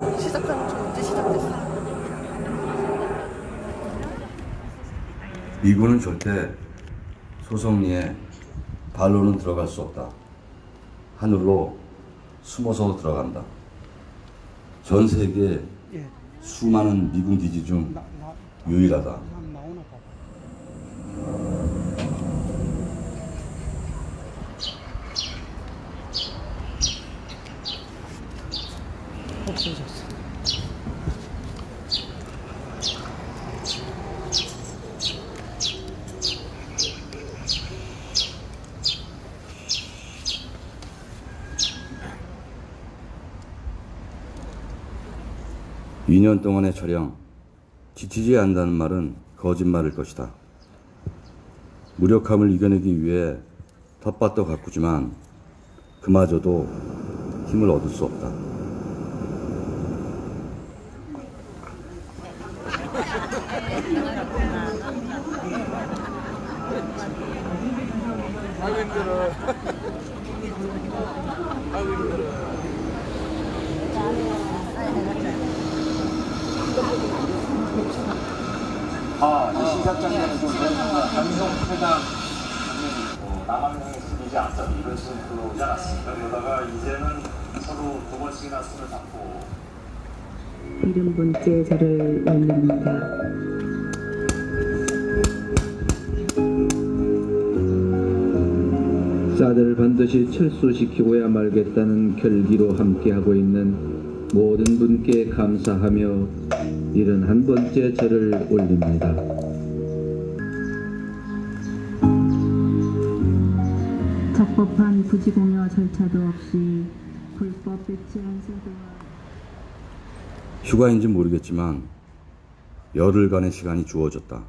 시작하는 중 이제 시작됐어. 미군은 절대 소성리에 발로는 들어갈 수 없다. 하늘로 숨어서 들어간다. 전 세계 예. 수많은 미군 기지 중 유일하다. 나오나 봐. 없어졌어. 2년 동안의 촬영, 지치지 않는다는 말은 거짓말일 것이다. 무력함을 이겨내기 위해 텃밭도 가꾸지만 그마저도 힘을 얻을 수 없다. 아이고 힘들어. 아이고 힘들어. 이 시작장면은 좀 한성회담 남한행의 승리지 않다 이런 식으로 들어오지 않았습니까? 그러다가 이제는 서로 두 번씩이나 손을 잡고 70번째 절을 올립니다. 사드를 반드시 철수시키고야 말겠다는 결기로 함께하고 있는 모든 분께 감사하며 71번째 절을 올립니다. 적법한 부지공여 절차도 없이 불법 배치한 사도와 휴가인지 모르겠지만 열흘간의 시간이 주어졌다.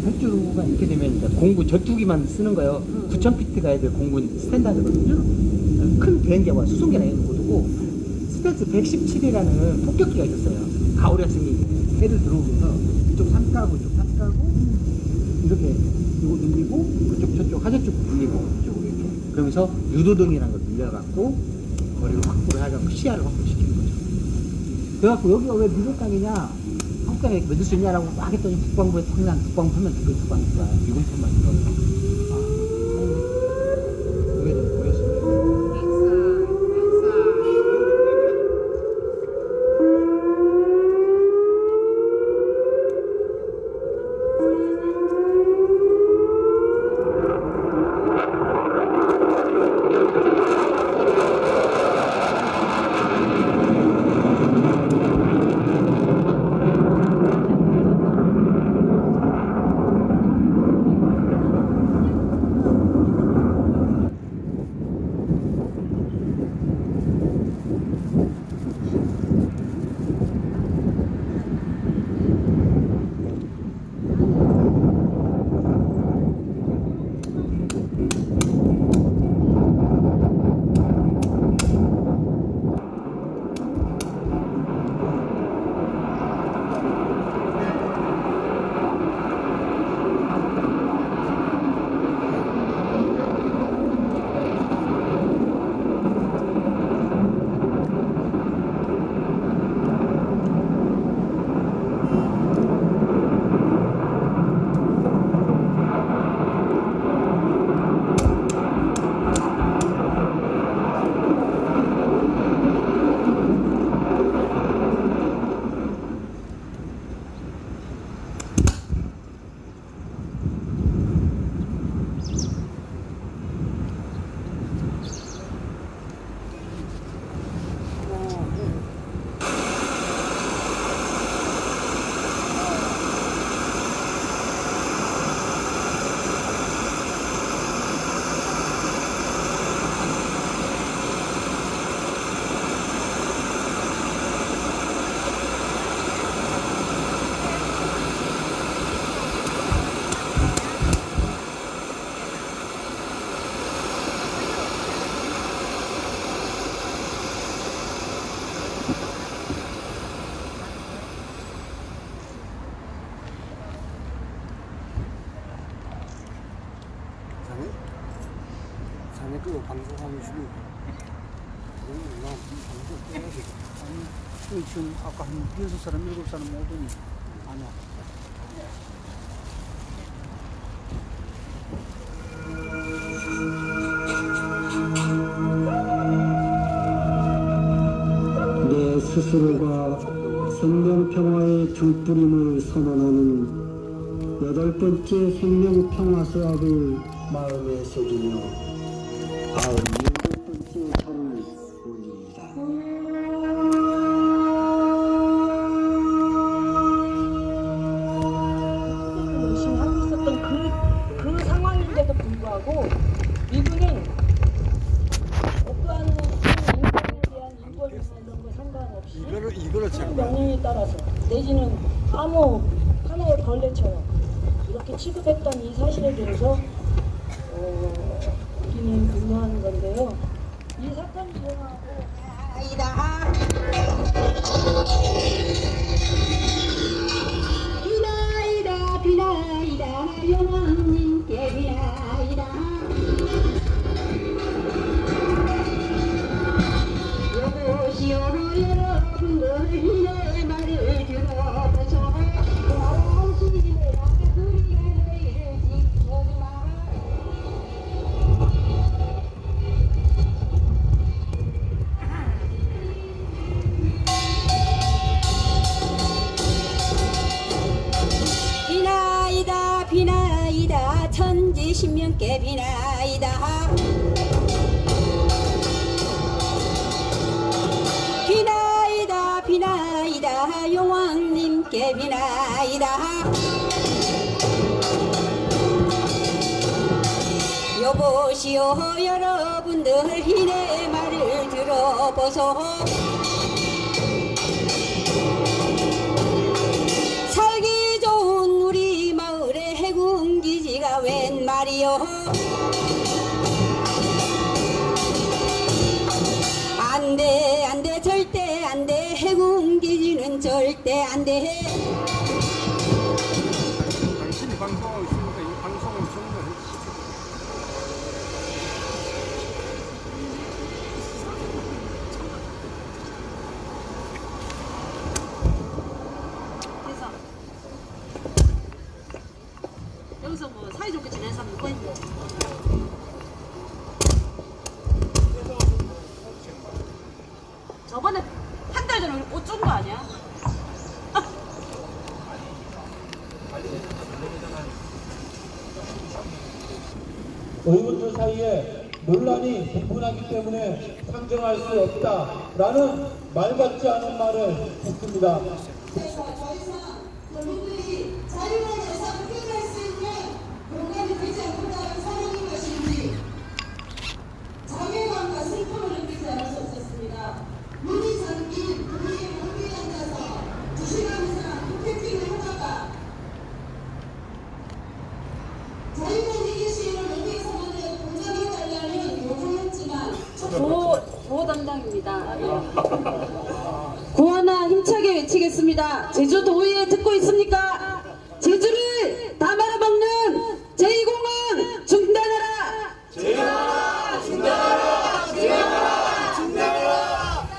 헬주가 이렇게 되면 이제 공군 전투기만 쓰는 거예요. 9,000피트 가야 될 공군 스탠다드거든요. 큰 비행기와 수송기나 이런 거 두고 스텔스 117이라는 폭격기가 있었어요. 가오랴스이 해를 들어오면서 이쪽 산 까고 이쪽 산 까고 이렇게 이거 눌리고 그쪽 저쪽 하늘 쪽 눌리고 이쪽으로 이렇게 그러면서 유도등이라는 걸 눌려갖고 거리를 확보를 하려고 시야를 확보시키는 거죠. 그래갖고 여기가 왜 미국 땅이냐 한국에 믿을 수 있냐라고 막 했더니 국방부에 평양 국방부 하면 그 국방부가 미군 편만 들어요. 그게 좀 보였습니다. 그 방송하는 식으로 방송 해야지. 아니, 지금 아까 한 6사람, 7사람 오더니 아니야. 내 스스로가 생명평화의 등불임을 선언하는 8번째 생명평화서약을 마음에 새기며 97번째 절을 올립니다. 열심히 하고 있었던 그 상황인데도 불구하고 미군은 어떠한 인권에 대한 인권이나 이런 거 상관없이 이거를 그 명령에 따라서 내지는 아무 하나의 벌레처럼 이렇게 취급했던 이 사실에 대해서 우리는 분노하는 건데요. 이 사건이 일어나고 비나이다 비나이다 영왕님께 비나이다 여보시오 여러분들 내 말을 들어보소 당신이라 우리가 너희를 지켜주마 비나이다 비나이다 천지신명께 비나이다 비나이다 비나이다 용왕님께 비나이다 여보시오 여러분들 이내 말을 들어보소 살기 좋은 우리 마을에 해군기지가 웬 말이요 안돼 안돼 절대 안돼 해군기지는 절대 안돼 당신이 방송하고 있으니까 이 방송을 정말 그래서 여기서 뭐 사이좋게 지낸 사람 누가 있고 저번에 한 달 전에 우리 옷 준 거 아니야? 의원들 사이에 논란이 분분하기 때문에 상정할 수 없다라는 말 같지 않은 말을 듣습니다. 국민들이 자유로운 의사를 표현할 수 있는 공간이 되지 않는다는 사명인 것인지 자괴감과 슬픔을 느끼지 않을 수 없었습니다. 문이 잠긴 우리의 공비에 앉아서 2시간 이상 캠핑을 하다가 자유로운 이기 시위를 여기에서만의 공정이 달라는 요구했지만 보호 담당입니다. 구하나 힘차게 외치겠습니다. 제주 도의회 듣고 있습니까? 제주를 다 말아먹는 제2공항 중단하라! 중단하라! 중단하라! 중단하라! 중단하라!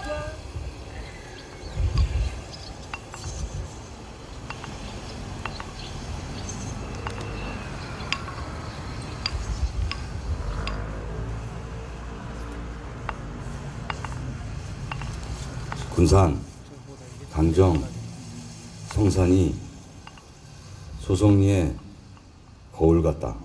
군산, 강정, 성산이 소송리의 거울 같다.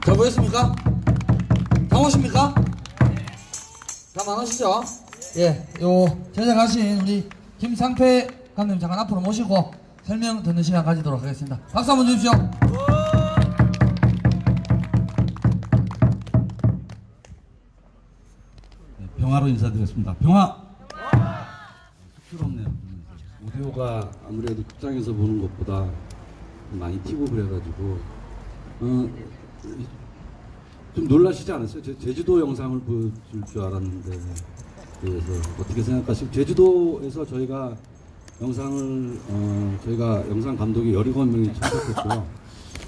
잘 보였습니까? 다 오십니까? 다 많으시죠? 예, 요 제작하신 우리 김상패 감독님 잠깐 앞으로 모시고 설명 듣는 시간 가지도록 하겠습니다. 박수 한번 주십시오. 병화로 인사드리겠습니다. 병화! 쑥스럽네요. 오디오가 아무래도 극장에서 보는 것보다 많이 튀고 그래가지고 좀 놀라시지 않았어요? 제주도 영상을 보여줄 줄 알았는데, 그래서 어떻게 생각하시고, 제주도에서 저희가 영상을 저희가 영상 감독이 17명이 참석했고요.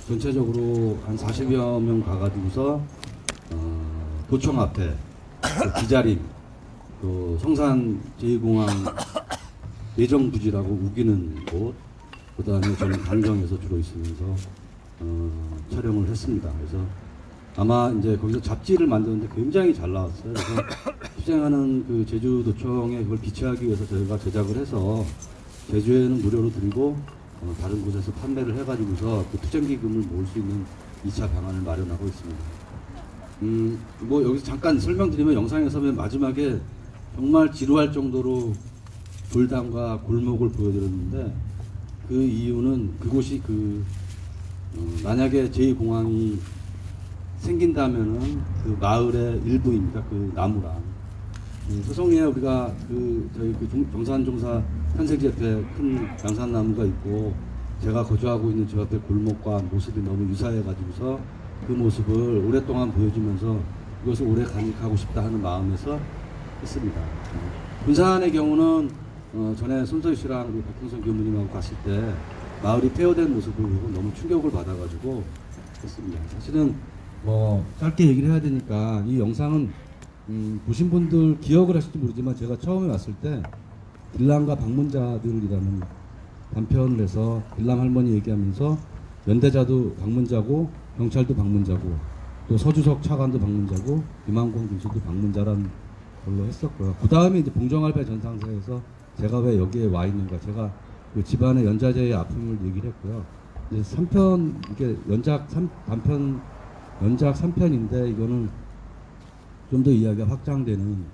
전체적으로 한 40여 명 가가지고서 도청 앞에 또 기자림, 또 성산 제2공항 예정부지라고 우기는 곳, 그 다음에 저는 단정에서 주로 있으면서 촬영을 했습니다. 그래서 아마 이제 거기서 잡지를 만드는데 굉장히 잘 나왔어요. 그래서 투쟁하는 그 제주도청에 그걸 비치하기 위해서 저희가 제작을 해서 제주에는 무료로 드리고 다른 곳에서 판매를 해가지고서 그 투쟁기금을 모을 수 있는 2차 방안을 마련하고 있습니다. 뭐 여기서 잠깐 설명드리면, 영상에서 맨 마지막에 정말 지루할 정도로 돌담과 골목을 보여드렸는데, 그 이유는 그곳이 만약에 제2공항이 생긴다면은 그 마을의 일부입니다. 그 나무랑 소송리에 우리가 저희 경산종사 탄생지 옆에 큰 양산나무가 있고, 제가 거주하고 있는 저 옆에 골목과 모습이 너무 유사해 가지고서 그 모습을 오랫동안 보여주면서 이것을 오래 간직하고 싶다 하는 마음에서 했습니다. 군산의 경우는 전에 손서희 씨랑 우리 박형선 교무님하고 갔을 때 마을이 폐허된 모습을 보고 너무 충격을 받아가지고 했습니다. 사실은 뭐 짧게 얘기를 해야 되니까, 이 영상은 보신 분들 기억을 하실지 모르지만, 제가 처음에 왔을 때 빌람과 방문자들이라는 단편을 해서 빌람 할머니 얘기하면서 연대자도 방문자고 경찰도 방문자고 또 서주석 차관도 방문자고 김한공 군수도 방문자란 걸로 했었고요. 그 다음에 이제 봉정할배 전상사에서 제가 왜 여기에 와 있는가, 제가 그 집안의 연자제의 아픔을 얘기를 했고요. 이제 3편, 이게 단편 연작 3편인데 이거는 좀 더 이야기가 확장되는,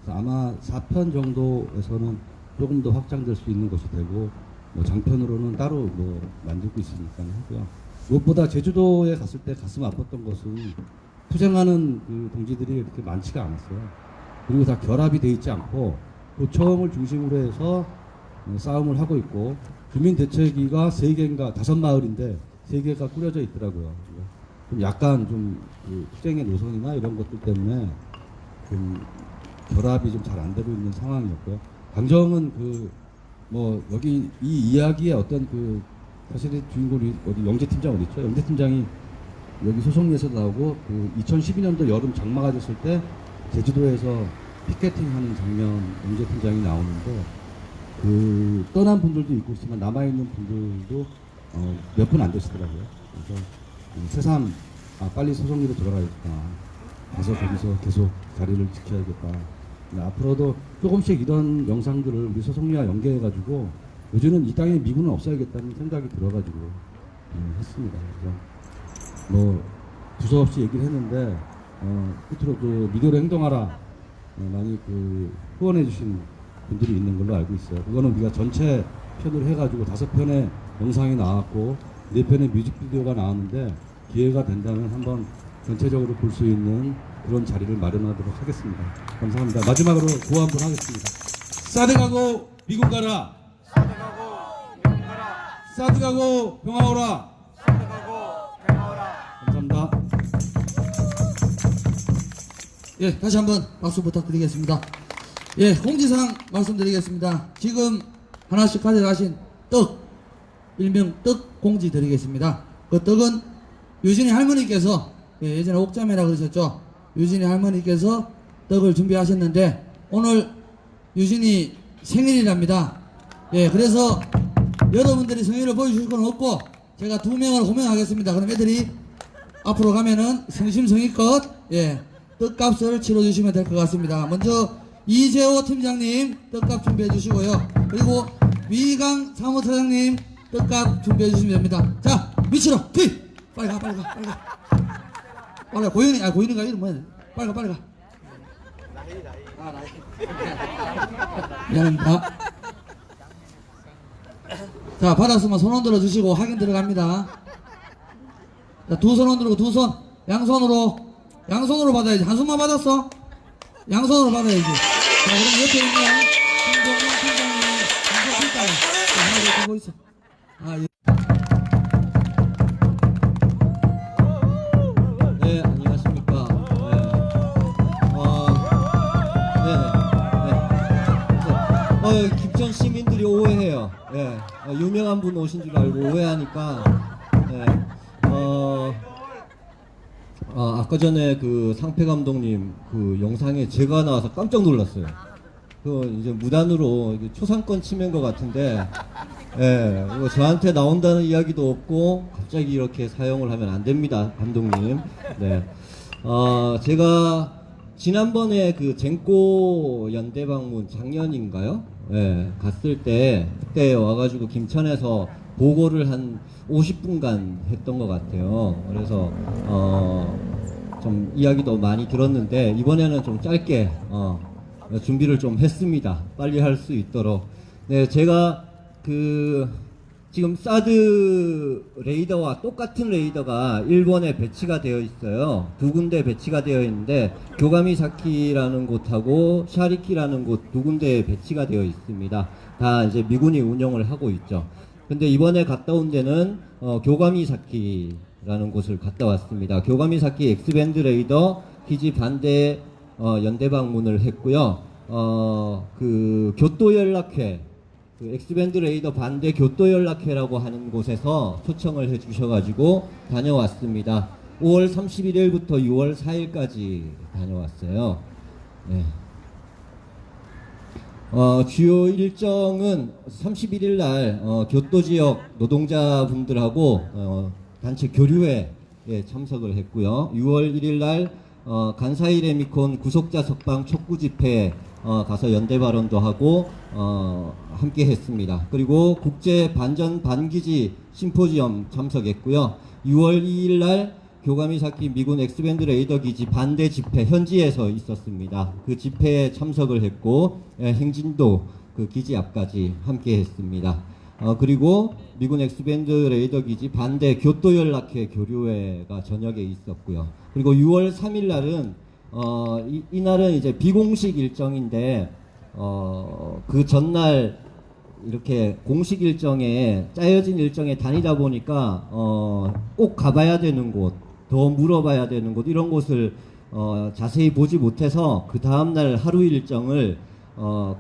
아마 4편 정도에서는 조금 더 확장될 수 있는 것이 되고, 뭐 장편으로는 따로 뭐 만들고 있으니까 하고요. 무엇보다 제주도에 갔을 때 가슴 아팠던 것은 투쟁하는 그 동지들이 이렇게 많지가 않았어요. 그리고 다 결합이 돼 있지 않고 도청을 중심으로 해서 싸움을 하고 있고, 주민대책위가 3개인가 5마을인데 3개가 꾸려져 있더라고요. 좀 약간 그 투쟁의 노선이나 이런 것들 때문에 좀 결합이 좀 잘 안 되고 있는 상황이었고요. 강정은 뭐 여기 이 이야기의 어떤 사실은 주인공이 영재팀장 어디 있죠? 영재팀장이 여기 소송리에서 나오고 2012년도 여름 장마가 됐을 때 제주도에서 피켓팅하는 장면, 영재팀장이 나오는데, 떠난 분들도 있고 있지만 남아있는 분들도 몇 분 안 되시더라고요. 그래서 새삼 빨리 소송리로 돌아가야겠다, 가서 거기서 계속 자리를 지켜야겠다. 앞으로도 조금씩 이런 영상들을 우리 소송리와 연계해가지고 요즘은 이 땅에 미군은 없어야겠다는 생각이 들어가지고 했습니다. 그래서 뭐 두서없이 얘기를 했는데 끝으로 미디어로 행동하라 많이 후원해주신 분들이 있는 걸로 알고 있어요. 그거는 우리가 전체 편으로 해가지고 5편의 영상이 나왔고 4편의 뮤직비디오가 나왔는데, 기회가 된다면 한번 전체적으로 볼 수 있는 그런 자리를 마련하도록 하겠습니다. 감사합니다. 마지막으로 구호 한번 하겠습니다. 사드 가고 미군 가라. 사드 가고 미군 가라. 사드 가고 평화 오라. 사드 가고 평화 오라. 감사합니다. 예, 다시 한번 박수 부탁드리겠습니다. 예, 공지사항 말씀드리겠습니다. 지금 하나씩 가져가신 떡, 일명 떡 공지 드리겠습니다. 그 떡은 유진이 할머니께서, 예전에 옥자매라 그러셨죠? 유진이 할머니께서 떡을 준비하셨는데, 오늘 유진이 생일이랍니다. 예, 그래서 여러분들이 생일을 보여주실 건 없고, 제가 2명을 호명하겠습니다. 그럼 애들이 앞으로 가면은 성심성의껏, 떡값을 치러주시면 될 것 같습니다. 먼저 이재호 팀장님 떡값 준비해 주시고요. 그리고 위강 사무처장님 떡값 준비해 주시면 됩니다. 자, 밑으로 투입! 빨리 가. 빨리 가. 고현이가 이름 뭐야? 빨리 가. 나이. 미안합니다. 자, 받았으면 손 흔들어 주시고 확인 들어갑니다. 자, 두 손 흔들고 두 손. 양손으로 받아야지. 한 손만 받았어? 양손으로 받아야지. 자, 그럼 옆에 있는 김종민 팀장님, 김종민장. 하나 더 보고 있어. 네, 안녕하십니까. 김천 시민들이 오해해요. 예, 유명한 분 오신 줄 알고 오해하니까, 아까 전에 그 상패 감독님 그 영상에 제가 나와서 깜짝 놀랐어요. 그 이제 무단으로 초상권 침해인 것 같은데, 예, 저한테 나온다는 이야기도 없고 갑자기 이렇게 사용을 하면 안 됩니다, 감독님. 네, 제가 지난번에 그 젠꼬 연대 방문 작년인가요? 예, 갔을 때 그때 와가지고 김천에서 보고를 한 50분간 했던 것 같아요. 그래서 좀 이야기도 많이 들었는데 이번에는 좀 짧게 준비를 좀 했습니다. 빨리 할 수 있도록. 네, 제가 지금 사드 레이더와 똑같은 레이더가 일본에 배치가 되어 있어요. 두 군데 배치가 되어 있는데 교가미사키라는 곳하고 샤리키라는 곳 두 군데에 배치가 되어 있습니다. 다 이제 미군이 운영을 하고 있죠. 근데 이번에 갔다 온 데는 교가미사키라는 곳을 갔다 왔습니다. 교가미사키 엑스밴드 레이더 기지 반대 연대 방문을 했고요. 그 교토연락회, 그 엑스밴드 레이더 반대 교토연락회라고 하는 곳에서 초청을 해주셔가지고 다녀왔습니다. 5월 31일부터 6월 4일까지 다녀왔어요. 네. 주요 일정은 31일 날 교토 지역 노동자분들하고 단체 교류회에 참석을 했고요. 6월 1일 날 간사이 레미콘 구속자 석방 촉구 집회에 가서 연대 발언도 하고 함께 했습니다. 그리고 국제 반전 반기지 심포지엄 참석했고요. 6월 2일 날 교가미사키 미군 엑스밴드 레이더 기지 반대 집회 현지에서 있었습니다. 그 집회에 참석을 했고 행진도 그 기지 앞까지 함께 했습니다. 그리고 미군 엑스밴드 레이더 기지 반대 교토연락회 교류회가 저녁에 있었고요. 그리고 6월 3일 날은 이날은 이제 비공식 일정인데 그 전날 이렇게 공식 일정에 짜여진 일정에 다니다 보니까 꼭 가봐야 되는 곳, 더 물어봐야 되는 곳 이런 곳을 자세히 보지 못해서 그 다음날 하루 일정을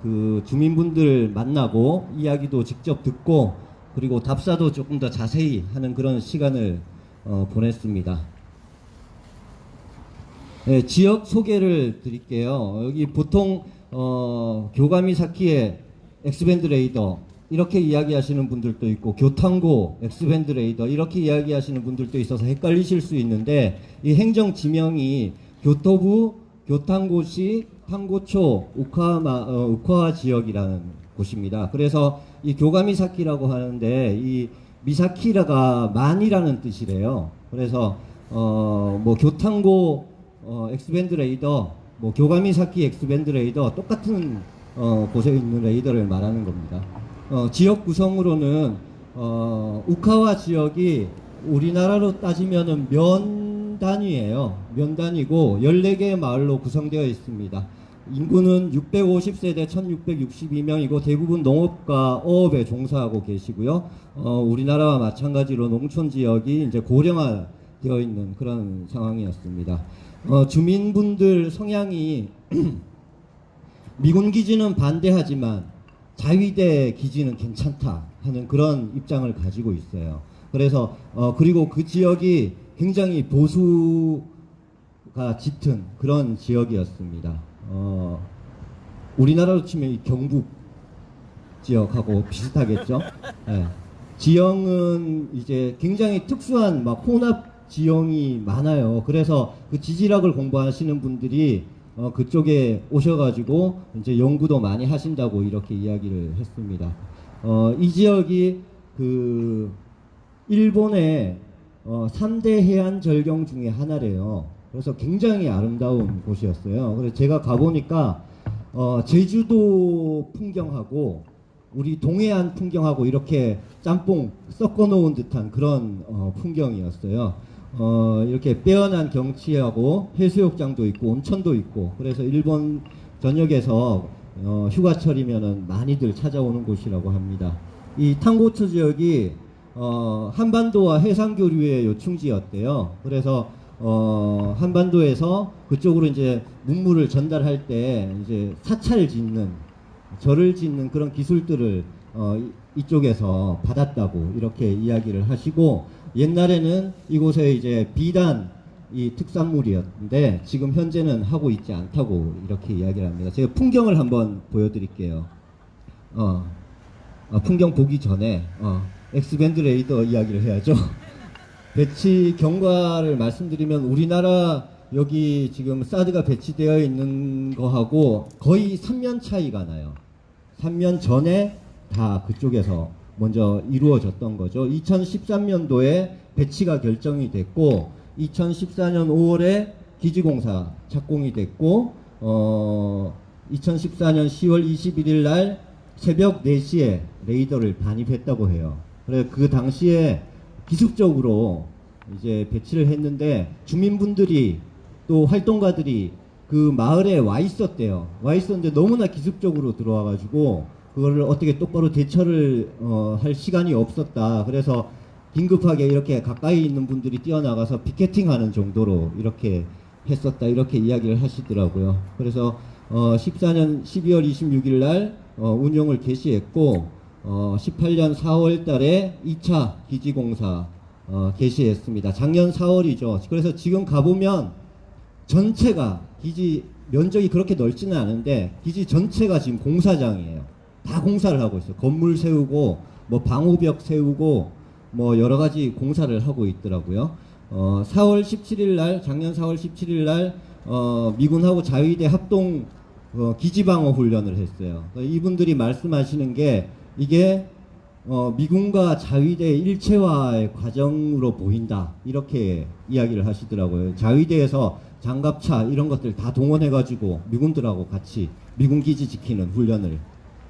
그 주민분들 만나고 이야기도 직접 듣고 그리고 답사도 조금 더 자세히 하는 그런 시간을 보냈습니다. 네, 지역 소개를 드릴게요. 여기 보통 교가미사키의 엑스밴드 레이더 이렇게 이야기하시는 분들도 있고 교탕고 엑스밴드 레이더 이렇게 이야기하시는 분들도 있어서 헷갈리실 수 있는데 이 행정 지명이 교토부 교탕고시 탕고초 우카와 지역이라는 곳입니다. 그래서 이 교가미사키라고 하는데 이 미사키라가 만이라는 뜻이래요. 그래서 뭐 교탕고 엑스밴드 레이더, 뭐 교가미사키 엑스밴드 레이더 똑같은 곳에 있는 레이더를 말하는 겁니다. 지역 구성으로는 우카와 지역이 우리나라로 따지면은 면 단위예요. 면 단위고 14개의 마을로 구성되어 있습니다. 인구는 650세대 1662명이고 대부분 농업과 어업에 종사하고 계시고요. 우리나라와 마찬가지로 농촌 지역이 이제 고령화되어 있는 그런 상황이었습니다. 주민분들 성향이 미군 기지는 반대하지만 자위대 기지는 괜찮다 하는 그런 입장을 가지고 있어요. 그래서 그리고 그 지역이 굉장히 보수가 짙은 그런 지역이었습니다. 우리나라로 치면 이 경북 지역하고 비슷하겠죠. 네. 지형은 이제 굉장히 특수한 막 혼합 지형이 많아요. 그래서 그 지질학을 공부하시는 분들이 그쪽에 오셔가지고 이제 연구도 많이 하신다고 이렇게 이야기를 했습니다. 이 지역이 그 일본의 3대 해안 절경 중에 하나래요. 그래서 굉장히 아름다운 곳이었어요. 그래서 제가 가보니까 제주도 풍경하고 우리 동해안 풍경하고 이렇게 짬뽕 섞어 놓은 듯한 그런 풍경이었어요. 이렇게 빼어난 경치하고 해수욕장도 있고 온천도 있고, 그래서 일본 전역에서 휴가철이면은 많이들 찾아오는 곳이라고 합니다. 이 탕고츠 지역이 한반도와 해상교류의 요충지였대요. 그래서 한반도에서 그쪽으로 이제 문물을 전달할 때 이제 사찰을 짓는, 절을 짓는 그런 기술들을 이쪽에서 받았다고 이렇게 이야기를 하시고, 옛날에는 이곳에 이제 비단 이 특산물이었는데 지금 현재는 하고 있지 않다고 이렇게 이야기를 합니다. 제가 풍경을 한번 보여드릴게요. 풍경 보기 전에 엑스밴드 레이더 이야기를 해야죠. 배치 경과를 말씀드리면, 우리나라 여기 지금 사드가 배치되어 있는 거하고 거의 3년 차이가 나요. 3년 전에 다 그쪽에서 먼저 이루어졌던 거죠. 2013년도에 배치가 결정이 됐고 2014년 5월에 기지공사 착공이 됐고 2014년 10월 21일 날 새벽 4시에 레이더를 반입했다고 해요. 그래서 그 당시에 기습적으로 이제 배치를 했는데 주민분들이 또 활동가들이 그 마을에 와 있었대요. 와 있었는데 너무나 기습적으로 들어와 가지고 그거를 어떻게 똑바로 대처를 할 시간이 없었다. 그래서 긴급하게 이렇게 가까이 있는 분들이 뛰어나가서 피켓팅하는 정도로 이렇게 했었다, 이렇게 이야기를 하시더라고요. 그래서 14년 12월 26일 날 운영을 개시했고 18년 4월 달에 2차 기지공사 개시했습니다. 작년 4월이죠. 그래서 지금 가보면 전체가, 기지 면적이 그렇게 넓지는 않은데 기지 전체가 지금 공사장이에요. 다 공사를 하고 있어요. 건물 세우고 뭐 방호벽 세우고 뭐 여러 가지 공사를 하고 있더라고요. 4월 17일 날, 작년 4월 17일 날 미군하고 자위대 합동 기지방어 훈련을 했어요. 이분들이 말씀하시는 게 이게 미군과 자위대의 일체화의 과정으로 보인다, 이렇게 이야기를 하시더라고요. 자위대에서 장갑차 이런 것들 다 동원해가지고 미군들하고 같이 미군 기지 지키는 훈련을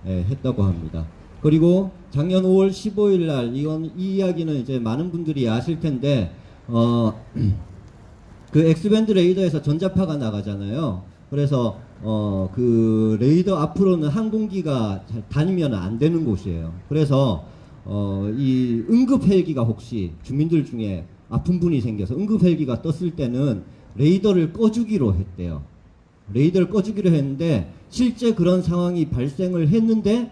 했다고 합니다. 그리고 작년 5월 15일 날, 이 이야기는 이제 많은 분들이 아실 텐데, 그 엑스밴드 레이더에서 전자파가 나가잖아요. 그래서 그 레이더 앞으로는 항공기가 잘 다니면 안 되는 곳이에요. 그래서 이 응급 헬기가, 혹시 주민들 중에 아픈 분이 생겨서 응급 헬기가 떴을 때는 레이더를 꺼주기로 했대요. 레이더를 꺼주기로 했는데 실제 그런 상황이 발생을 했는데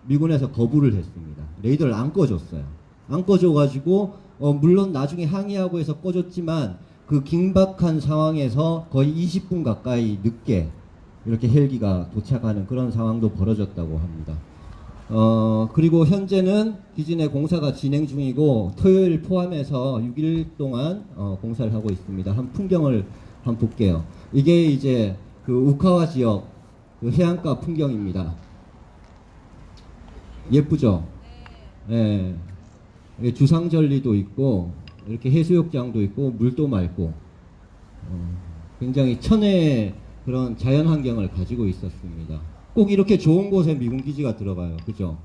미군에서 거부를 했습니다. 레이더를 안 꺼줬어요. 안 꺼줘가지고 물론 나중에 항의하고 해서 꺼줬지만 그 긴박한 상황에서 거의 20분 가까이 늦게 이렇게 헬기가 도착하는 그런 상황도 벌어졌다고 합니다. 그리고 현재는 기지 내 공사가 진행 중이고 토요일 포함해서 6일 동안 공사를 하고 있습니다. 한 풍경을 한번 볼게요. 이게 이제 그 우카와 지역 그 해안가 풍경입니다. 예쁘죠? 네. 주상절리도 있고 이렇게 해수욕장도 있고 물도 맑고 굉장히 천혜의 그런 자연 환경을 가지고 있었습니다. 꼭 이렇게 좋은 곳에 미군 기지가 들어가요. 그죠?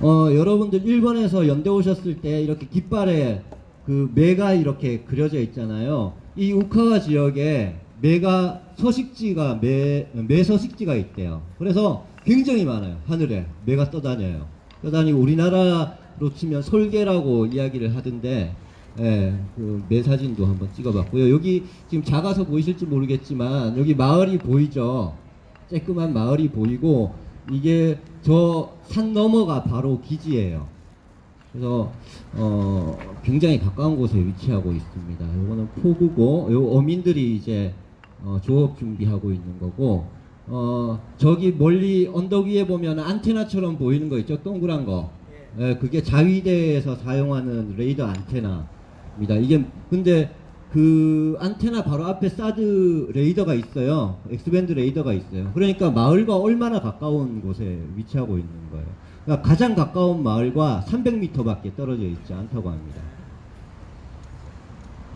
여러분들 일본에서 연대 오셨을 때 이렇게 깃발에 그 매가 이렇게 그려져 있잖아요. 이 우카와 지역에 매가 서식지가 매 서식지가 있대요. 그래서 굉장히 많아요. 하늘에 매가 떠다녀요. 떠다니고 우리나라로 치면 솔개라고 이야기를 하던데, 그 매 사진도 한번 찍어봤고요. 여기 지금 작아서 보이실지 모르겠지만 여기 마을이 보이죠. 쬐끄만 마을이 보이고 이게 저 산 너머가 바로 기지예요. 그래서 굉장히 가까운 곳에 위치하고 있습니다. 요거는 포구고, 요 어민들이 이제 조업 준비하고 있는 거고, 저기 멀리 언덕 위에 보면 안테나처럼 보이는 거 있죠? 동그란 거. 그게 자위대에서 사용하는 레이더 안테나입니다. 이게 근데 그 안테나 바로 앞에 사드 레이더가 있어요. 엑스밴드 레이더가 있어요. 그러니까 마을과 얼마나 가까운 곳에 위치하고 있는 거예요. 그러니까 가장 가까운 마을과 300m밖에 떨어져 있지 않다고 합니다.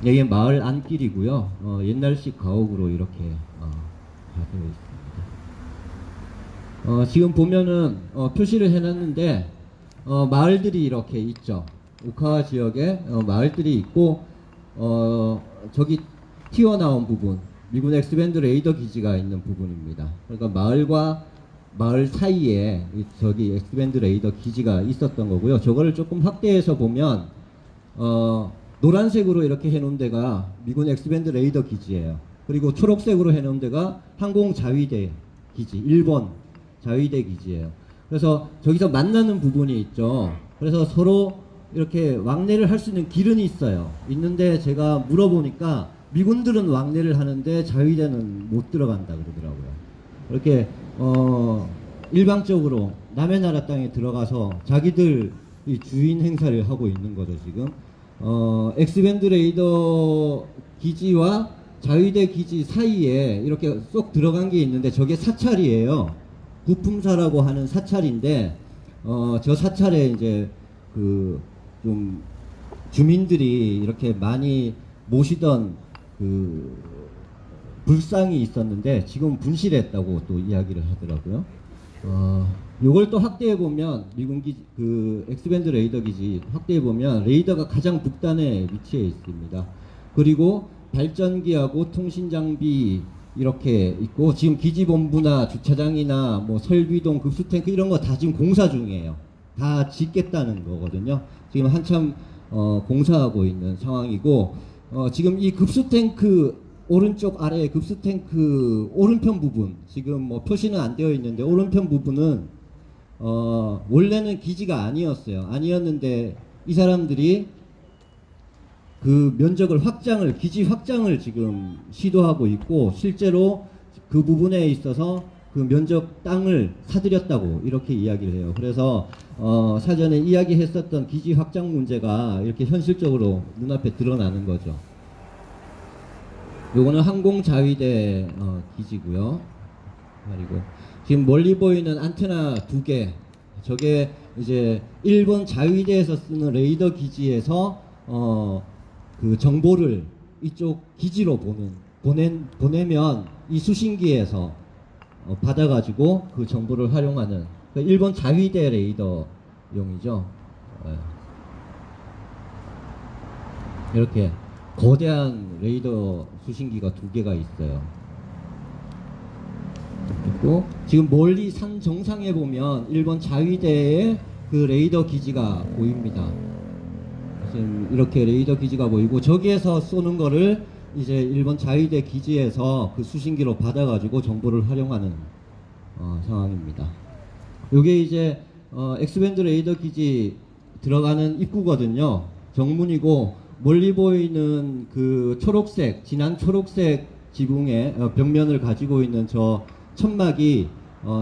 이게 마을 안길이고요. 옛날식 가옥으로 이렇게 되어 있습니다. 지금 보면은 표시를 해놨는데 마을들이 이렇게 있죠. 오카와 지역에 마을들이 있고 저기 튀어나온 부분, 미군 엑스밴드 레이더 기지가 있는 부분입니다. 그러니까 마을과 마을 사이에 저기 엑스밴드 레이더 기지가 있었던 거고요. 저거를 조금 확대해서 보면 노란색으로 이렇게 해놓은 데가 미군 엑스밴드 레이더 기지예요. 그리고 초록색으로 해놓은 데가 항공 자위대 기지, 일본 자위대 기지예요. 그래서 저기서 만나는 부분이 있죠. 그래서 서로 이렇게 왕래를 할 수 있는 길은 있어요. 있는데 제가 물어보니까 미군들은 왕래를 하는데 자위대는 못 들어간다 그러더라고요. 이렇게 일방적으로 남의 나라 땅에 들어가서 자기들 이 주인 행사를 하고 있는 거죠 지금. 엑스밴드 레이더 기지와 자위대 기지 사이에 이렇게 쏙 들어간 게 있는데 저게 사찰이에요. 구품사라고 하는 사찰인데 저 사찰에 이제 그 좀 주민들이 이렇게 많이 모시던 그 불상이 있었는데 지금 분실했다고 또 이야기를 하더라고요. 요걸 또 확대해 보면 미군 기지 그 엑스밴드 레이더 기지 확대해 보면 레이더가 가장 북단에 위치해 있습니다. 그리고 발전기하고 통신 장비 이렇게 있고 지금 기지 본부나 주차장이나 뭐 설비동 급수탱크 이런 거 다 지금 공사 중이에요. 다 짓겠다는 거거든요. 지금 한참 공사하고 있는 상황이고 지금 이 급수탱크 오른쪽 아래 급수탱크 오른편 부분 지금 뭐 표시는 안 되어 있는데 오른편 부분은 원래는 기지가 아니었는데 이 사람들이 그 면적을 확장을 기지 확장을 지금 시도하고 있고 실제로 그 부분에 있어서 그 면적 땅을 사들였다고 이렇게 이야기를 해요. 그래서 사전에 이야기했었던 기지 확장 문제가 이렇게 현실적으로 눈앞에 드러나는 거죠. 요거는 항공자위대 기지고요. 그리고 지금 멀리 보이는 안테나 2개 저게 이제 일본 자위대에서 쓰는 레이더 기지에서 그 정보를 이쪽 기지로 보내면 이 수신기에서 받아가지고 그 정보를 활용하는 일본 자위대 레이더용이죠. 이렇게 거대한 레이더 수신기가 2개가 있어요. 그리고 지금 멀리 산 정상에 보면 일본 자위대의 그 레이더 기지가 보입니다. 지금 이렇게 레이더 기지가 보이고 저기에서 쏘는 거를 이제 일본 자위대 기지에서 그 수신기로 받아가지고 정보를 활용하는 상황입니다. 요게 이제 엑스밴드 레이더 기지 들어가는 입구거든요. 정문이고 멀리 보이는 그 초록색 진한 초록색 지붕의 벽면을 가지고 있는 저 천막이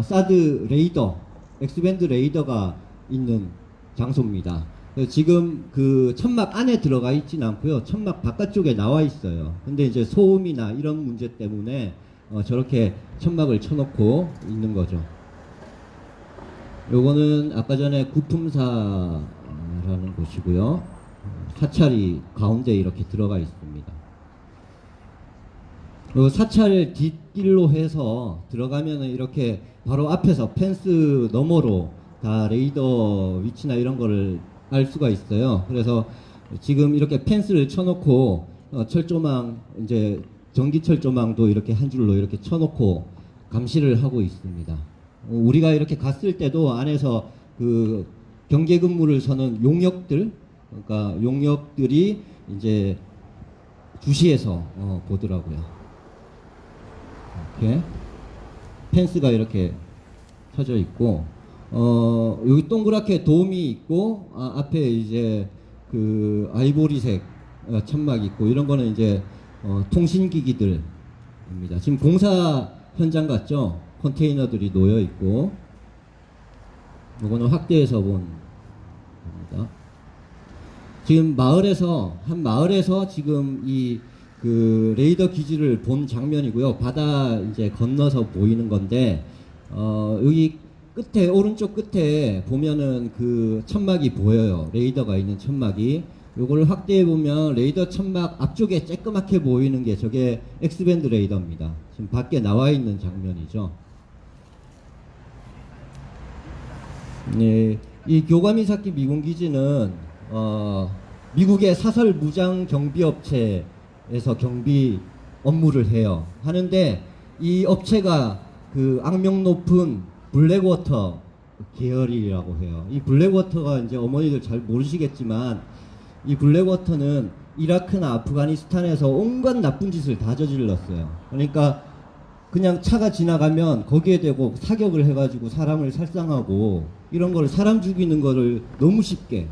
사드 레이더 엑스밴드 레이더가 있는 장소입니다. 지금 그 천막 안에 들어가 있지는 않고요. 천막 바깥쪽에 나와 있어요. 근데 이제 소음이나 이런 문제 때문에 저렇게 천막을 쳐놓고 있는 거죠. 요거는 아까 전에 구품사라는 곳이고요. 사찰이 가운데 이렇게 들어가 있습니다. 그리고 사찰 뒷길로 해서 들어가면은 이렇게 바로 앞에서 펜스 너머로 다 레이더 위치나 이런 거를 알 수가 있어요. 그래서 지금 이렇게 펜스를 쳐놓고 철조망 이제 전기 철조망도 이렇게 한 줄로 이렇게 쳐놓고 감시를 하고 있습니다. 우리가 이렇게 갔을 때도 안에서 그 경계 근무를 서는 용역들, 그러니까 용역들이 이제 주시해서 보더라고요. 이렇게 펜스가 이렇게 쳐져 있고. 여기 동그랗게 돔이 있고 앞에 이제 그 아이보리색 천막이 있고 이런 거는 이제 통신기기들입니다. 지금 공사 현장 같죠? 컨테이너들이 놓여 있고 이거는 확대해서 본 겁니다. 지금 한 마을에서 지금 이 그 레이더 기지를 본 장면이고요. 바다 이제 건너서 보이는 건데 여기 끝에 오른쪽 끝에 보면은 그 천막이 보여요. 레이더가 있는 천막이 요걸 확대해 보면 레이더 천막 앞쪽에 쬐끄맣게 보이는 게 저게 X밴드 레이더입니다. 지금 밖에 나와 있는 장면이죠. 네, 이 교과미사키 미군기지는 미국의 사설 무장 경비 업체에서 경비 업무를 해요. 하는데 이 업체가 그 악명 높은 블랙워터 계열이라고 해요. 이 블랙워터가 이제 어머니들 잘 모르시겠지만 이 블랙워터는 이라크나 아프가니스탄에서 온갖 나쁜 짓을 다 저질렀어요. 그러니까 그냥 차가 지나가면 거기에 대고 사격을 해가지고 사람을 살상하고 이런 걸 사람 죽이는 거를 너무 쉽게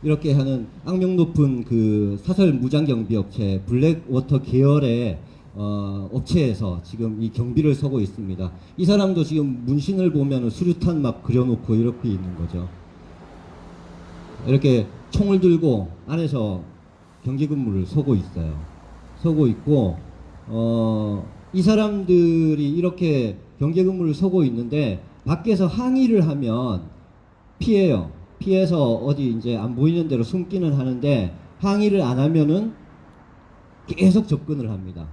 이렇게 하는 악명 높은 그 사설 무장경비 업체 블랙워터 계열의 업체에서 지금 이 경비를 서고 있습니다. 이 사람도 지금 문신을 보면 수류탄 막 그려놓고 이렇게 있는 거죠. 이렇게 총을 들고 안에서 경계 근무를 서고 있어요. 서고 있고 이 사람들이 이렇게 경계 근무를 서고 있는데 밖에서 항의를 하면 피해요. 피해서 어디 이제 안 보이는 데로 숨기는 하는데 항의를 안 하면은 계속 접근을 합니다.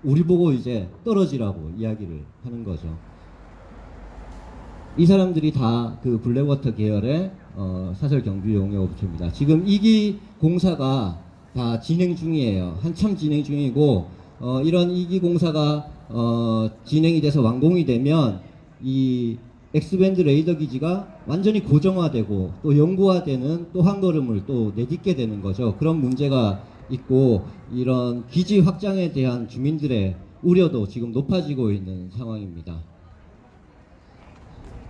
우리 보고 이제 떨어지라고 이야기를 하는 거죠. 이 사람들이 다 그 블랙워터 계열의 사설 경비 용역 업체입니다. 지금 2기 공사가 다 진행 중이에요. 한참 진행 중이고 이런 2기 공사가 진행이 돼서 완공이 되면 이 X밴드 레이더 기지가 완전히 고정화되고 또 영구화되는 또 한 걸음을 또 내딛게 되는 거죠. 그런 문제가 있고 이런 기지 확장에 대한 주민들의 우려도 지금 높아지고 있는 상황입니다.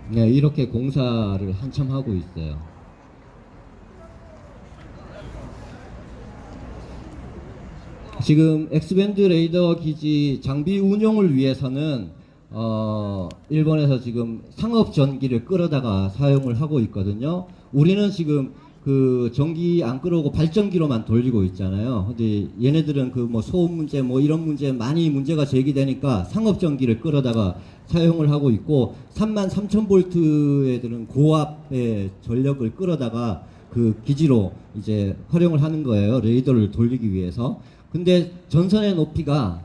네, 이렇게 공사를 한참 하고 있어요. 지금 X밴드 레이더 기지 장비 운용을 위해서는 일본에서 지금 상업 전기를 끌어다가 사용을 하고 있거든요. 우리는 지금 그 전기 안 끌어오고 발전기로만 돌리고 있잖아요. 근데 얘네들은 그 뭐 소음 문제 뭐 이런 문제 많이 문제가 제기되니까 상업 전기를 끌어다가 사용을 하고 있고 33,000V 애들은 고압의 전력을 끌어다가 그 기지로 이제 활용을 하는 거예요. 레이더를 돌리기 위해서. 근데 전선의 높이가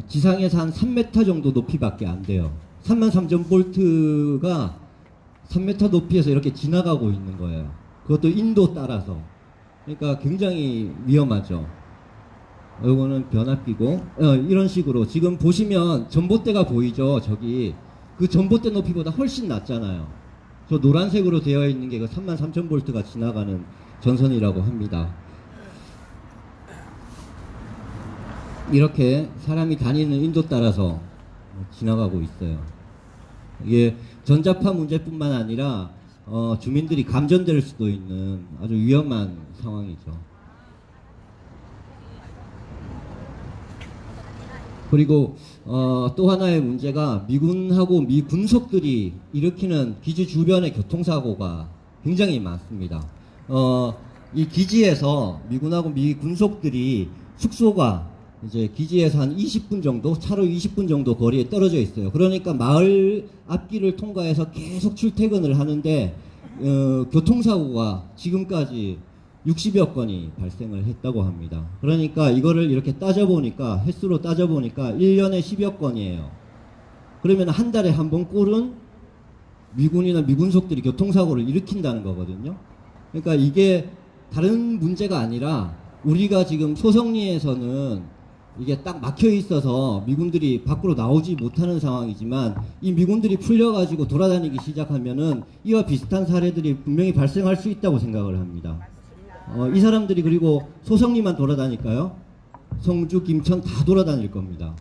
지상에서 한 3m 정도 높이밖에 안 돼요. 33,000V가 3m 높이에서 이렇게 지나가고 있는 거예요. 그것도 인도 따라서. 그러니까 굉장히 위험하죠. 이거는 변압기고 이런 식으로 지금 보시면 전봇대가 보이죠. 저기 그 전봇대 높이보다 훨씬 낮잖아요. 저 노란색으로 되어 있는 게 그 33,000V가 지나가는 전선이라고 합니다. 이렇게 사람이 다니는 인도 따라서 지나가고 있어요. 이게 전자파 문제뿐만 아니라 주민들이 감전될 수도 있는 아주 위험한 상황이죠. 그리고 또 하나의 문제가 미군하고 미군속들이 일으키는 기지 주변의 교통사고가 굉장히 많습니다. 이 기지에서 미군하고 미군속들이 숙소가 이제 기지에서 한 20분 정도, 차로 20분 정도 거리에 떨어져 있어요. 그러니까 마을 앞길을 통과해서 계속 출퇴근을 하는데 교통사고가 지금까지 60여 건이 발생을 했다고 합니다. 그러니까 이거를 이렇게 따져보니까 횟수로 따져보니까 1년에 10여 건이에요. 그러면 한 달에 한 번 꼴은 미군이나 미군속들이 교통사고를 일으킨다는 거거든요. 그러니까 이게 다른 문제가 아니라 우리가 지금 소성리에서는 이게 딱 막혀 있어서 미군들이 밖으로 나오지 못하는 상황이지만 이 미군들이 풀려가지고 돌아다니기 시작하면은 이와 비슷한 사례들이 분명히 발생할 수 있다고 생각을 합니다. 이 사람들이 그리고 소성리만 돌아다닐까요? 성주, 김천 다 돌아다닐 겁니다.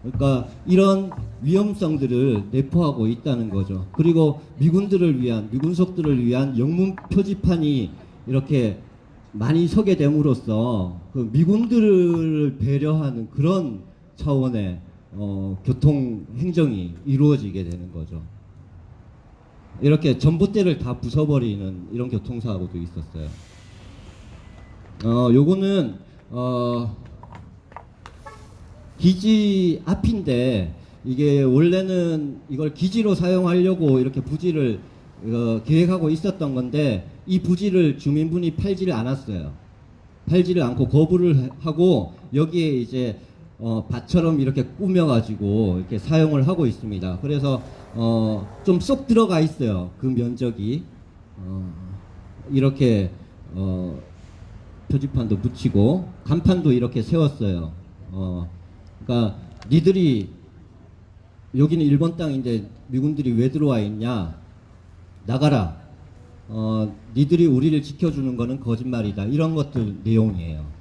그러니까 이런 위험성들을 내포하고 있다는 거죠. 그리고 미군들을 위한, 미군속들을 위한 영문 표지판이 이렇게 많이 서게 됨으로써 그 미군들을 배려하는 그런 차원의 교통 행정이 이루어지게 되는 거죠. 이렇게 전봇대를 다 부숴버리는 이런 교통사고도 있었어요. 요거는 기지 앞인데 이게 원래는 이걸 기지로 사용하려고 이렇게 부지를 계획하고 있었던 건데 이 부지를 주민분이 팔지를 않았어요. 팔지를 않고 거부를 하고 여기에 이제 밭처럼 이렇게 꾸며가지고 이렇게 사용을 하고 있습니다. 그래서 좀 쏙 들어가 있어요. 그 면적이 이렇게 표지판도 붙이고 간판도 이렇게 세웠어요. 그러니까 니들이 여기는 일본 땅인데 미군들이 왜 들어와 있냐? 나가라. 니들이 우리를 지켜주는 거는 거짓말이다. 이런 것들 내용이에요.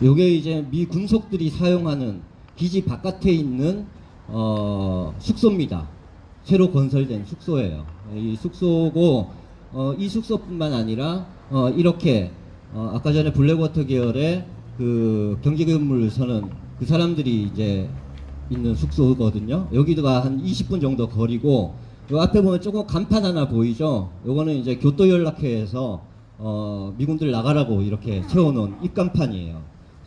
요게 이제 미 군속들이 사용하는 기지 바깥에 있는 숙소입니다. 새로 건설된 숙소예요. 이 숙소고 이 숙소뿐만 아니라 이렇게 아까 전에 블랙워터 계열의 그 경제건물을 서는 그 사람들이 이제 있는 숙소거든요. 여기가 한 20분 정도 거리고 요 앞에 보면 조금 간판 하나 보이죠. 요거는 이제 교토연락회에서 미군들 나가라고 이렇게 세워놓은 입간판이에요.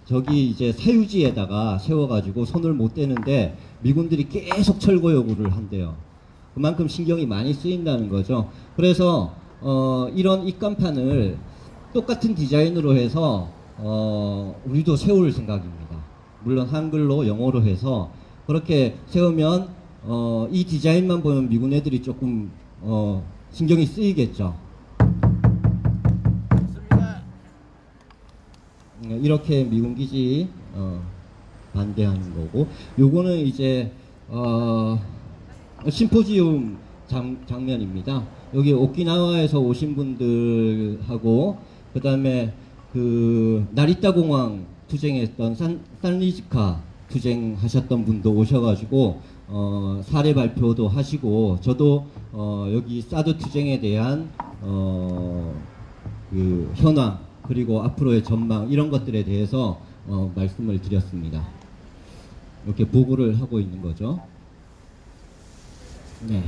저기 이제 사유지에다가 세워가지고 손을 못 대는데 미군들이 계속 철거 요구를 한대요. 그만큼 신경이 많이 쓰인다는 거죠. 그래서 이런 입간판을 똑같은 디자인으로 해서 우리도 세울 생각입니다. 물론 한글로 영어로 해서 그렇게 세우면 이 디자인만 보면 미군 애들이 조금 신경이 쓰이겠죠. 이렇게 미군 기지 반대하는 거고, 요거는 이제 심포지움 장면입니다. 여기 오키나와에서 오신 분들하고 그 다음에 그 나리타 공항 투쟁했던 산리지카 투쟁하셨던 분도 오셔가지고 사례 발표도 하시고, 저도 여기 사드 투쟁에 대한 그 현황 그리고 앞으로의 전망 이런 것들에 대해서 말씀을 드렸습니다. 이렇게 보고를 하고 있는 거죠. 네.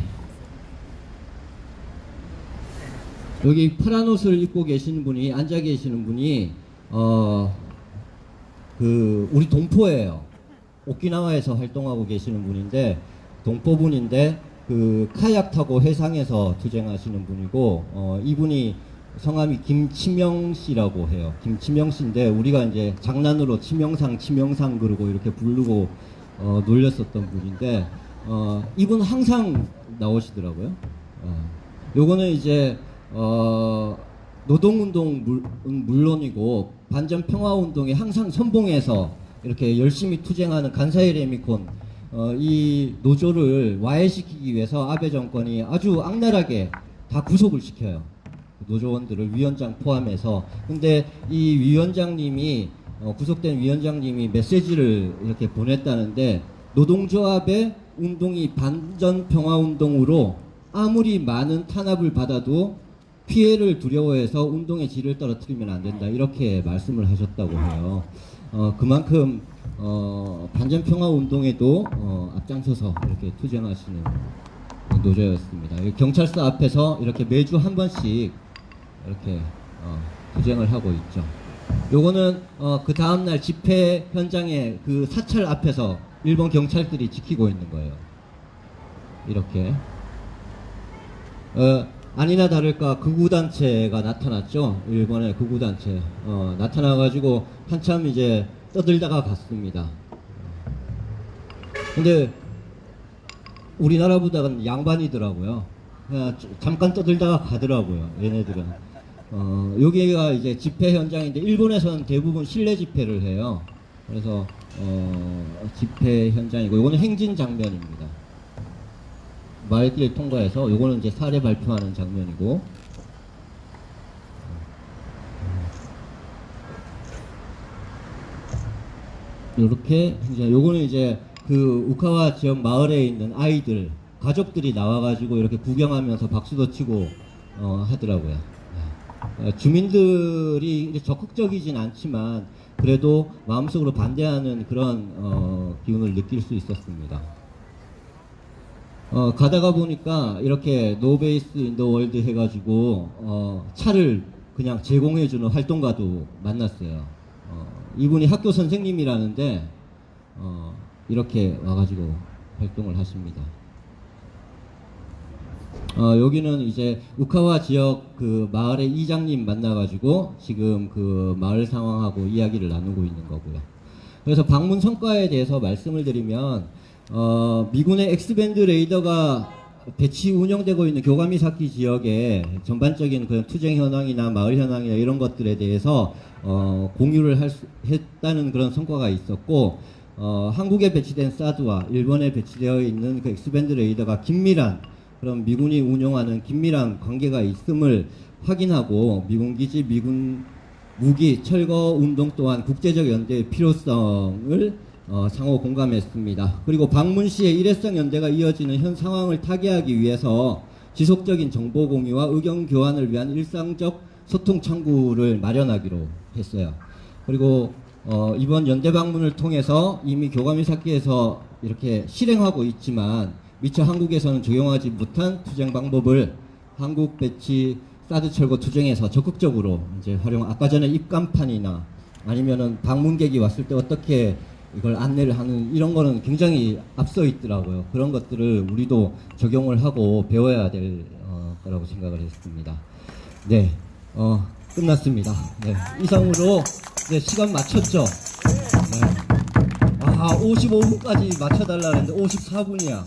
여기 파란 옷을 입고 계시는 분이, 앉아 계시는 분이 그 우리 동포예요. 오키나와에서 활동하고 계시는 분인데, 동포분인데 그 카약 타고 해상에서 투쟁하시는 분이고, 이분이 성함이 김치명 씨라고 해요. 김치명 씨인데 우리가 이제 장난으로 치명상 그러고 이렇게 부르고 놀렸었던 분인데, 이분 항상 나오시더라고요. 요거는 이제 노동운동은 물론이고 반전평화운동에 항상 선봉해서 이렇게 열심히 투쟁하는 간사이 레미콘, 이 노조를 와해시키기 위해서 아베 정권이 아주 악랄하게 다 구속을 시켜요. 노조원들을, 위원장 포함해서. 근데 이 위원장님이 구속된 위원장님이 메시지를 이렇게 보냈다는데, 노동조합의 운동이 반전평화운동으로 아무리 많은 탄압을 받아도 피해를 두려워해서 운동의 질을 떨어뜨리면 안 된다, 이렇게 말씀을 하셨다고 해요. 그만큼 반전평화운동에도 앞장서서 이렇게 투쟁하시는 노조였습니다. 경찰서 앞에서 이렇게 매주 한 번씩 이렇게 투쟁을 하고 있죠. 요거는 그 다음날 집회 현장에 그 사찰 앞에서 일본 경찰들이 지키고 있는 거예요. 이렇게 아니나 다를까 극우단체가 나타났죠. 일본의 극우단체 나타나가지고 한참 이제 떠들다가 갔습니다. 근데 우리나라보다는 양반이더라고요. 그냥 잠깐 떠들다가 가더라고요, 얘네들은. 여기가 이제 집회 현장인데, 일본에서는 대부분 실내 집회를 해요. 그래서 집회 현장이고, 이거는 행진 장면입니다. 마을길 통과해서, 요거는 이제 사례 발표하는 장면이고, 요렇게 요거는 이제 그 우카와 지역 마을에 있는 아이들, 가족들이 나와가지고 이렇게 구경하면서 박수도 치고 하더라고요. 주민들이 적극적이진 않지만 그래도 마음속으로 반대하는 그런 기운을 느낄 수 있었습니다. 가다가 보니까 이렇게 노베이스 인 더 월드 해가지고 차를 그냥 제공해주는 활동가도 만났어요. 이분이 학교 선생님이라는데 이렇게 와가지고 활동을 하십니다. 여기는 이제 우카와 지역 그 마을의 이장님 만나가지고 지금 그 마을 상황하고 이야기를 나누고 있는 거고요. 그래서 방문 성과에 대해서 말씀을 드리면 미군의 엑스밴드 레이더가 배치 운영되고 있는 교가미사키 지역의 전반적인 그런 투쟁 현황이나 마을 현황이나 이런 것들에 대해서 공유를 했다는 그런 성과가 있었고, 한국에 배치된 사드와 일본에 배치되어 있는 그 엑스밴드 레이더가 긴밀한 그런 미군이 운용하는 긴밀한 관계가 있음을 확인하고 미군 기지, 미군 무기 철거 운동 또한 국제적 연대의 필요성을 상호 공감했습니다. 그리고 방문 시에 일회성 연대가 이어지는 현 상황을 타개하기 위해서 지속적인 정보 공유와 의견 교환을 위한 일상적 소통 창구를 마련하기로 했어요. 그리고 이번 연대 방문을 통해서 이미 교가미사키에서 이렇게 실행하고 있지만 미처 한국에서는 적용하지 못한 투쟁 방법을 한국 배치 사드 철거 투쟁에서 적극적으로 이제 활용, 아까 전에 입간판이나 아니면은 방문객이 왔을 때 어떻게 이걸 안내를 하는 이런 거는 굉장히 앞서 있더라고요. 그런 것들을 우리도 적용을 하고 배워야 될 거라고 생각을 했습니다. 네, 끝났습니다. 네, 이상으로 네, 시간 맞췄죠? 네. 55분까지 맞춰달라 했는데 54분이야.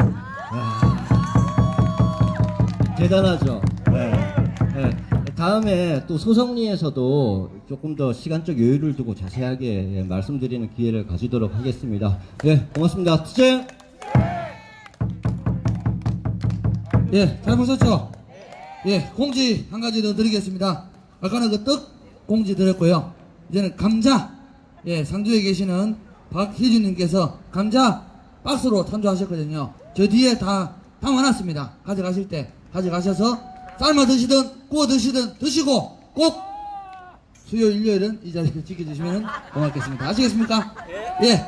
대단하죠? 네. 네. 다음에 또 소성리에서도 조금 더 시간적 여유를 두고 자세하게 말씀드리는 기회를 가지도록 하겠습니다. 네, 고맙습니다. 투쟁! 예, 잘 보셨죠? 예, 공지 한 가지 더 드리겠습니다. 아까는 그 떡 공지 드렸고요. 이제는 감자, 예, 상주에 계시는 박희준님께서 감자 박스로 탄조하셨거든요. 저 뒤에 다 담아놨습니다. 가져가실 때 가져가셔서 삶아 드시든 구워 드시든 드시고 꼭 수요일 일요일은 이 자리를 지켜주시면 고맙겠습니다. 아시겠습니까? 예,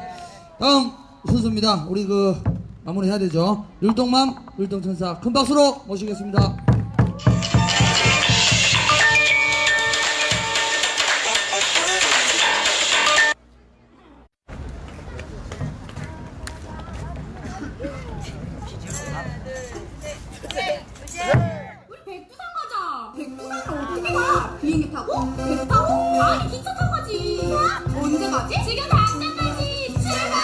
다음 순서입니다. 우리 그 마무리 해야 되죠. 율동맘 율동천사 큰 박수로 모시겠습니다. 비행기 타고? 배 타고? 아니 기차 타고 가지. 언제 가지? 지금 당장 가지. 출발!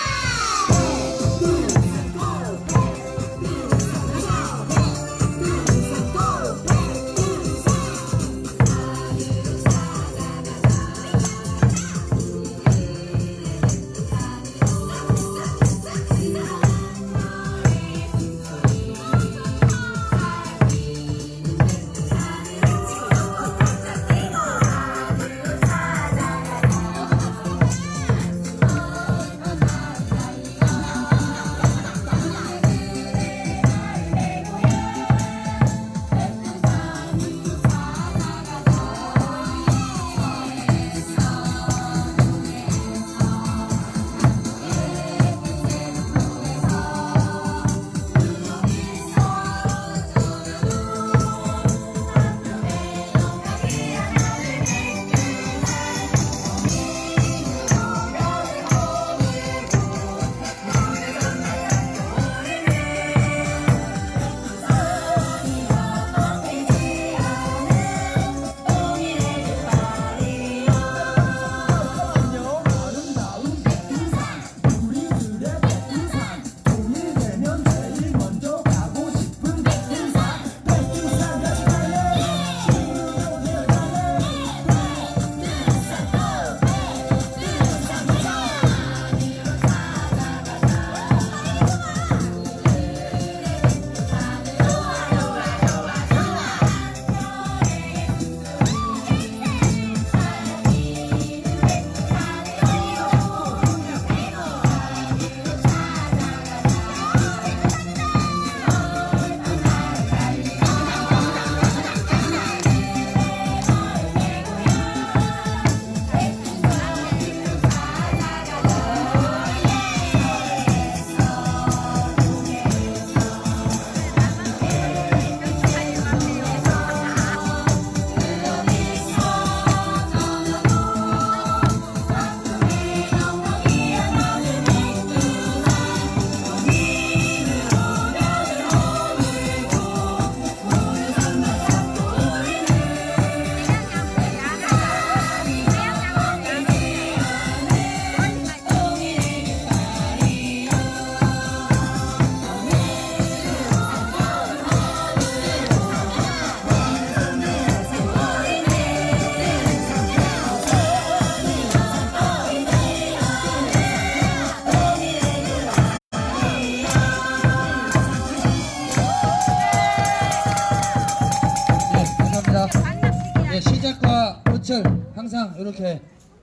이렇게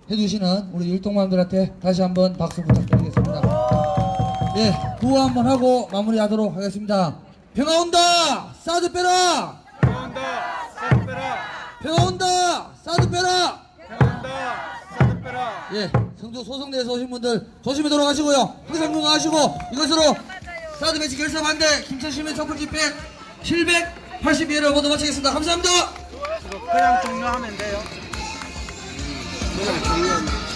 해주시는 우리 율동맘들한테 다시 한번 박수 부탁드리겠습니다. 예, 구호 한번 하고 마무리하도록 하겠습니다. 평화 온다! 사드 빼라! 평화 온다! 사드 빼라! 평화 온다! 사드 빼라! 평화 온다! 사드 빼라! 예, 성주 소송대에서 오신 분들 조심히 돌아가시고요. 항상 건강하시고 이것으로 사드 배치 결사 반대 김천시민 촛불 집회 782회를 모두 마치겠습니다. 감사합니다. 그냥 종료하면 돼요. 그냥 종료하면